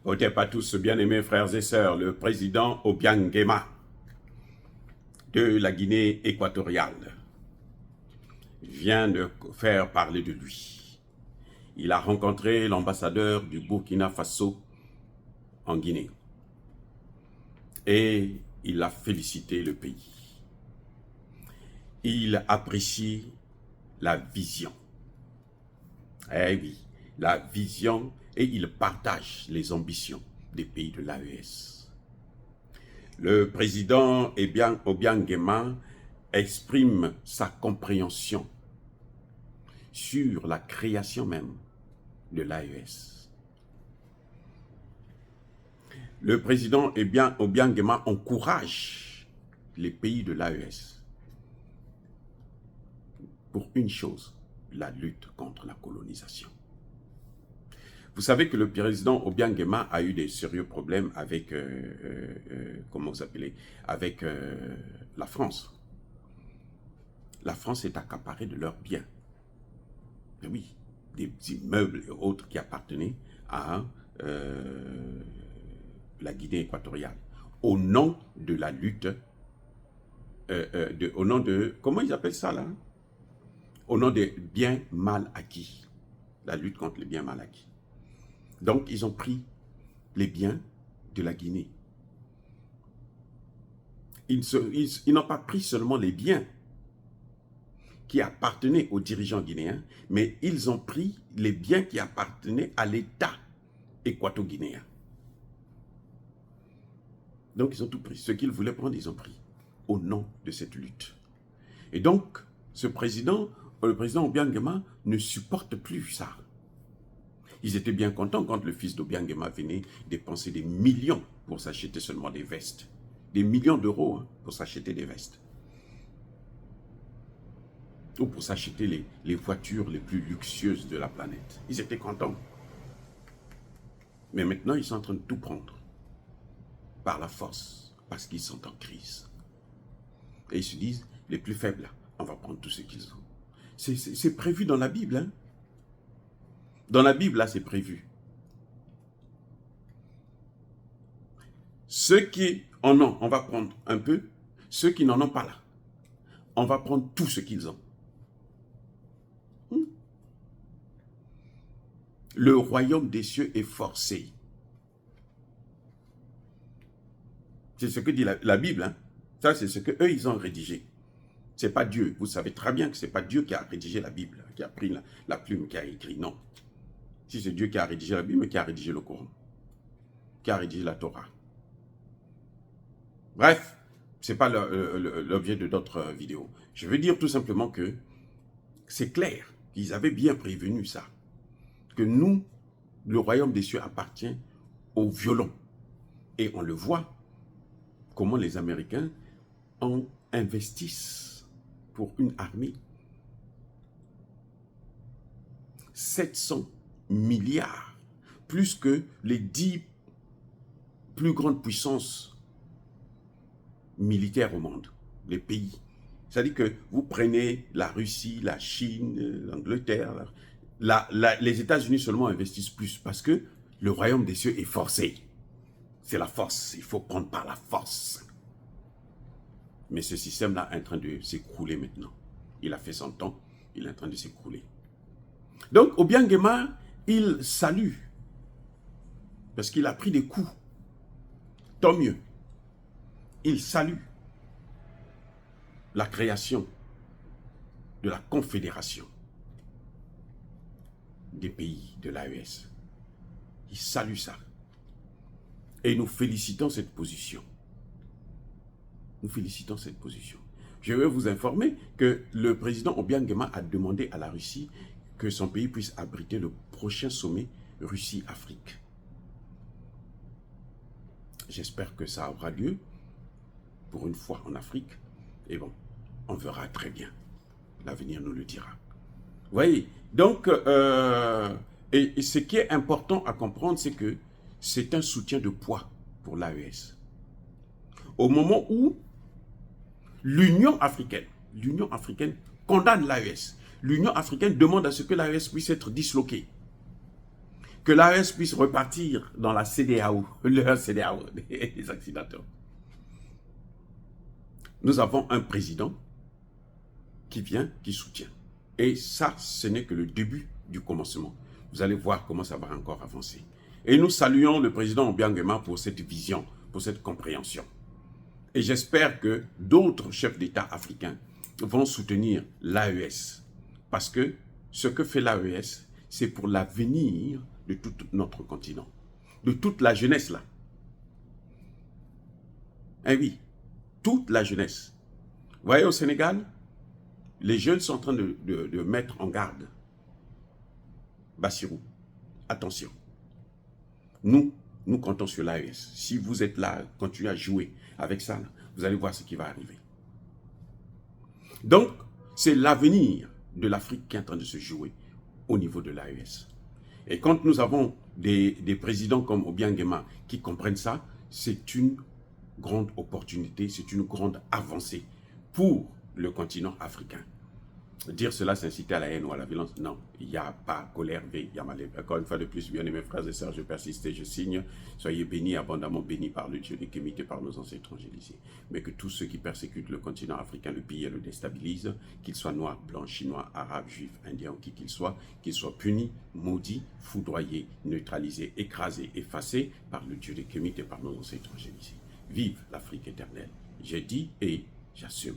Otep à tous, bien-aimés frères et sœurs, le président Obiang Nguema de la Guinée équatoriale vient de faire parler de lui. Il a rencontré l'ambassadeur du Burkina Faso en Guinée et il a félicité le pays. Il apprécie la vision. Eh oui, la vision, et il partage les ambitions des pays de l'AES. Le président Obiang Nguema exprime sa compréhension sur la création même de l'AES. Le président Obiang Nguema encourage les pays de l'AES pour une chose, la lutte contre la colonisation. Vous savez que le président Obiang Nguema a eu des sérieux problèmes avec, comment vous appelez, avec la France. La France est accaparée de leurs biens. Mais oui, des immeubles et autres qui appartenaient à la Guinée équatoriale. Au nom de la lutte, au nom de, comment ils appellent ça là? Au nom des biens mal acquis. La lutte contre les biens mal acquis. Donc, ils ont pris les biens de la Guinée. Ils n'ont pas pris seulement les biens qui appartenaient aux dirigeants guinéens, mais ils ont pris les biens qui appartenaient à l'État équato-guinéen. Donc, ils ont tout pris. Ce qu'ils voulaient prendre, ils ont pris au nom de cette lutte. Et donc, le président Obiang Nguema ne supporte plus ça. Ils étaient bien contents quand le fils d'Obiang Nguema venait dépenser des millions pour s'acheter seulement des vestes. Des millions d'euros pour s'acheter des vestes. Ou pour s'acheter les voitures les plus luxueuses de la planète. Ils étaient contents. Mais maintenant, ils sont en train de tout prendre. Par la force. Parce qu'ils sont en crise. Et ils se disent, les plus faibles, là, on va prendre tout ce qu'ils ont. C'est prévu dans la Bible, hein. Dans la Bible, là, c'est prévu. Ceux qui en ont, on va prendre un peu. Ceux qui n'en ont pas là, on va prendre tout ce qu'ils ont. Le royaume des cieux est forcé. C'est ce que dit la Bible. Hein? Ça, c'est ce qu'eux, ils ont rédigé. Ce n'est pas Dieu. Vous savez très bien que ce n'est pas Dieu qui a rédigé la Bible, qui a pris la plume, qui a écrit. Non. Si c'est Dieu qui a rédigé la Bible, mais qui a rédigé le Coran, qui a rédigé la Torah. Bref, ce n'est pas l'objet de d'autres vidéos. Je veux dire tout simplement que c'est clair qu'ils avaient bien prévenu ça. Que nous, le royaume des cieux appartient aux violents. Et on le voit, comment les Américains investissent pour une armée. 700 milliards, plus que les 10 plus grandes puissances militaires au monde, les pays. C'est-à-dire que vous prenez la Russie, la Chine, l'Angleterre, les États-Unis seulement investissent plus parce que le royaume des cieux est forcé. C'est la force, il faut prendre par la force. Mais ce système-là est en train de s'écrouler maintenant. Il a fait son temps, il est en train de s'écrouler. Donc, Obiang Nguema, il salue, parce qu'il a pris des coups. Tant mieux. Il salue la création de la confédération des pays de l'AES. Il salue ça. Et nous félicitons cette position. Nous félicitons cette position. Je veux vous informer que le président Obiang Nguema a demandé à la Russie que son pays puisse abriter le prochain sommet Russie-Afrique. J'espère que ça aura lieu pour une fois en Afrique. Et bon, on verra très bien. L'avenir nous le dira. Vous voyez, donc, et ce qui est important à comprendre, c'est que c'est un soutien de poids pour l'AES. Au moment où l'Union africaine condamne l'AES, l'Union africaine demande à ce que l'AES puisse être disloquée. que l'AES puisse repartir dans la CEDEAO, leur CEDEAO des Occidentaux. Nous avons un président qui vient, qui soutient. Et ça, ce n'est que le début du commencement. Vous allez voir comment ça va encore avancer. Et nous saluons le président Obiang-Nguema pour cette vision, pour cette compréhension. Et j'espère que d'autres chefs d'État africains vont soutenir l'AES. Parce que ce que fait l'AES, c'est pour l'avenir de tout notre continent. De toute la jeunesse là. Eh oui, toute la jeunesse. Vous voyez au Sénégal, les jeunes sont en train de mettre en garde. Bassirou, attention. Nous comptons sur l'AES. Si vous êtes là, continuez à jouer avec ça, là, vous allez voir ce qui va arriver. Donc, c'est l'avenir de l'Afrique qui est en train de se jouer au niveau de l'AES. Et quand nous avons des présidents comme Obiang Nguema qui comprennent ça, c'est une grande opportunité, c'est une grande avancée pour le continent africain. Dire cela, c'est inciter à la haine ou à la violence. Non, il n'y a pas colère, il y a mal. Encore une fois de plus, bien aimés frères et sœurs, je persiste et je signe. Soyez bénis, abondamment bénis par le Dieu des Kémites et par nos ancêtres angélisés. Mais que tous ceux qui persécutent le continent africain, le pillent et le déstabilisent, qu'ils soient noirs, blancs, chinois, arabes, juifs, indiens ou qui qu'ils soient punis, maudits, foudroyés, neutralisés, écrasés, effacés par le Dieu des Kémites et par nos ancêtres angélisés. Vive l'Afrique éternelle. J'ai dit et j'assume.